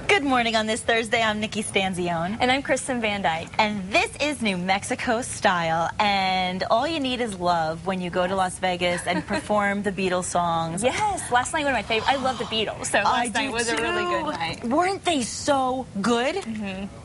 Good morning on this Thursday. I'm Nikki Stanzione. And I'm Kristen Van Dyke. And this is New Mexico Style. And all you need is love when you go to Las Vegas and perform the Beatles songs. Yes, last night one of my favorites. I love the Beatles, so last night was a really good night. Weren't they so good?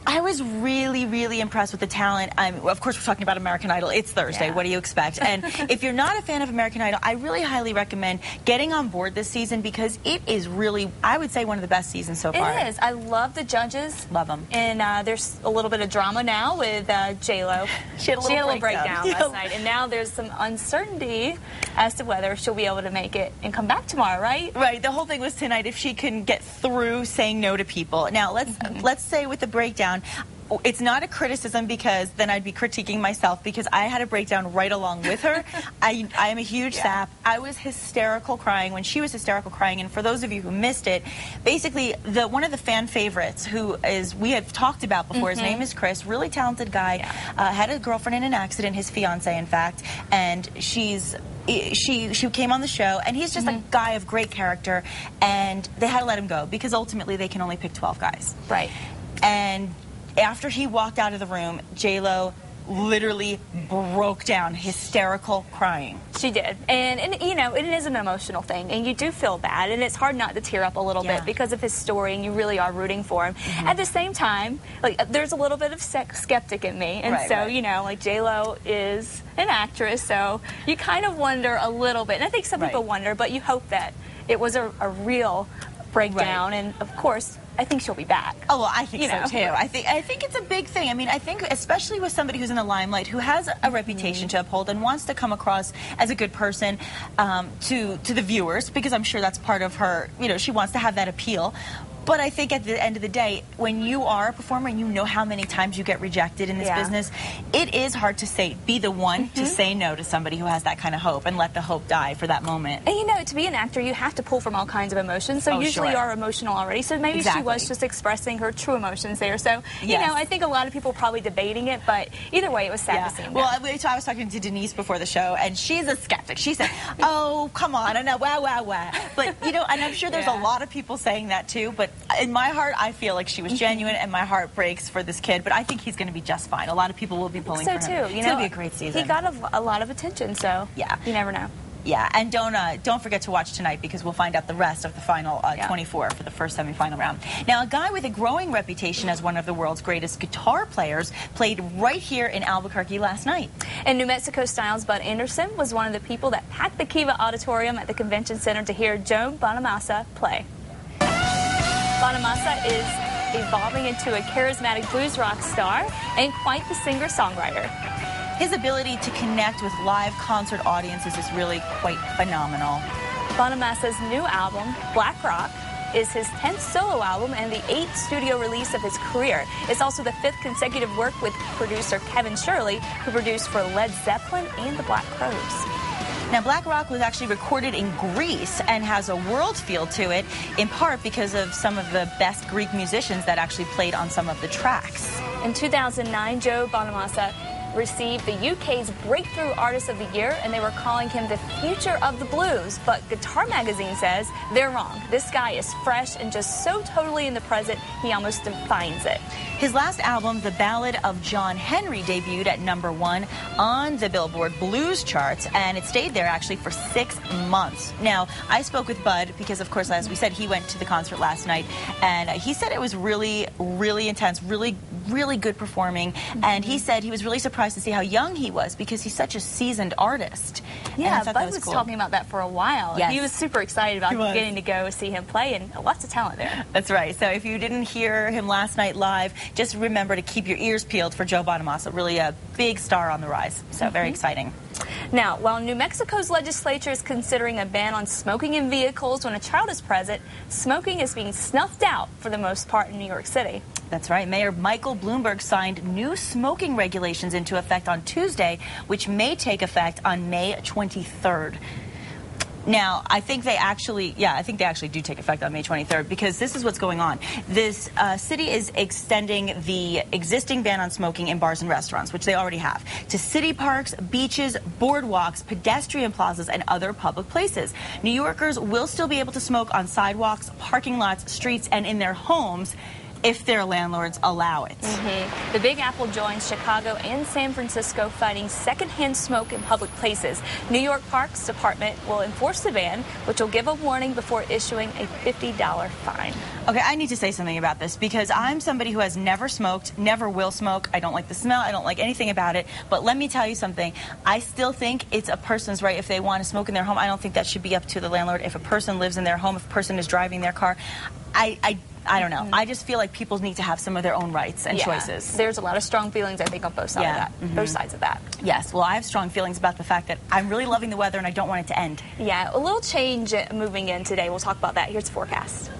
I was really, really impressed with the talent. Of course, we're talking about American Idol. It's Thursday. Yeah. What do you expect? And if you're not a fan of American Idol, I really highly recommend getting on board this season because it is really, I would say, one of the best seasons so far. It is. I love the judges. Love them. And there's a little bit of drama now with J-Lo. She had a little breakdown last night. And now there's some uncertainty as to whether she'll be able to make it and come back tomorrow, right? Right. The whole thing was tonight if she can get through saying no to people. Now, let's say with the breakdown, it's not a criticism because then I'd be critiquing myself because I had a breakdown right along with her. I am a huge sap. I was hysterical crying when she was hysterical crying. And for those of you who missed it, basically one of the fan favorites who we have talked about before, his name is Chris, really talented guy, had a girlfriend in an accident, his fiance in fact, and she came on the show, and he's just a guy of great character, and they had to let him go because ultimately they can only pick 12 guys. Right. And after he walked out of the room, J-Lo literally broke down, hysterical crying. She did. And you know, it is an emotional thing, and you do feel bad, and it's hard not to tear up a little bit because of his story, and you really are rooting for him. At the same time, like, there's a little bit of skeptic in me, and you know, like, J-Lo is an actress, so you kind of wonder a little bit, and I think some people wonder, but you hope that it was a real breakdown, and of course, I think she'll be back. Oh, well, I think so too. I think it's a big thing. I mean, I think especially with somebody who's in the limelight, who has a reputation to uphold and wants to come across as a good person to the viewers, because I'm sure that's part of her. You know, she wants to have that appeal. But I think at the end of the day, when you are a performer and you know how many times you get rejected in this business, it is hard to be the one to say no to somebody who has that kind of hope and let the hope die for that moment. And you know, to be an actor, you have to pull from all kinds of emotions. So usually you are emotional already. So maybe she was just expressing her true emotions there. So, you know, I think a lot of people are probably debating it, but either way, it was sad to see him go. Well, I was talking to Denise before the show, and she's a skeptic. She said, oh, come on, I know, wow. But, you know, and I'm sure there's a lot of people saying that too, but in my heart, I feel like she was genuine, and my heart breaks for this kid. But I think he's going to be just fine. A lot of people will be pulling for him. So too, you know, it's going to be a great season. He got a lot of attention, so you never know. Yeah, and don't forget to watch tonight because we'll find out the rest of the final 24 for the first semifinal round. Now, a guy with a growing reputation as one of the world's greatest guitar players played right here in Albuquerque last night. And New Mexico Style's Bud Anderson was one of the people that packed the Kiva Auditorium at the convention center to hear Joe Bonamassa play. Bonamassa is evolving into a charismatic blues rock star and quite the singer-songwriter. His ability to connect with live concert audiences is really quite phenomenal. Bonamassa's new album, Black Rock, is his 10th solo album and the 8th studio release of his career. It's also the 5th consecutive work with producer Kevin Shirley, who produced for Led Zeppelin and the Black Crowes. Now, Black Rock was actually recorded in Greece and has a world feel to it, in part because of some of the best Greek musicians that actually played on some of the tracks. In 2009, Joe Bonamassa received the UK's Breakthrough Artist of the Year, and they were calling him the future of the blues. But Guitar Magazine says they're wrong. This guy is fresh and just so totally in the present, he almost defines it. His last album, The Ballad of John Henry, debuted at #1 on the Billboard Blues charts, and it stayed there actually for 6 months. Now, I spoke with Bud because, of course, as we said, he went to the concert last night, and he said it was really, really intense, really good performing, and he said he was really surprised to see how young he was because he's such a seasoned artist. Yeah, Bud was talking about that for a while. Yes. He was super excited about getting to go see him play, and lots of talent there. That's right. So if you didn't hear him last night live, just remember to keep your ears peeled for Joe Bonamassa, really a big star on the rise. So very exciting. Now, while New Mexico's legislature is considering a ban on smoking in vehicles when a child is present, smoking is being snuffed out for the most part in New York City. That's right. Mayor Michael Bloomberg signed new smoking regulations into effect on Tuesday, which may take effect on May 23rd. Now, I think they actually do take effect on May 23rd, because this is what's going on. This city is extending the existing ban on smoking in bars and restaurants, which they already have, to city parks, beaches, boardwalks, pedestrian plazas, and other public places. New Yorkers will still be able to smoke on sidewalks, parking lots, streets, and in their homes, if their landlords allow it. The Big Apple joins Chicago and San Francisco fighting secondhand smoke in public places. New York Parks Department will enforce the ban, which will give a warning before issuing a $50 fine. Okay, I need to say something about this, because I'm somebody who has never smoked, never will smoke. I don't like the smell. I don't like anything about it. But let me tell you something. I still think it's a person's right if they want to smoke in their home. I don't think that should be up to the landlord. If a person lives in their home, if a person is driving their car, I don't know. I just feel like people need to have some of their own rights and choices. There's a lot of strong feelings, I think, on both sides of that. Both sides of that. Yes. Well, I have strong feelings about the fact that I'm really loving the weather and I don't want it to end. Yeah, a little change moving in today. We'll talk about that. Here's the forecast.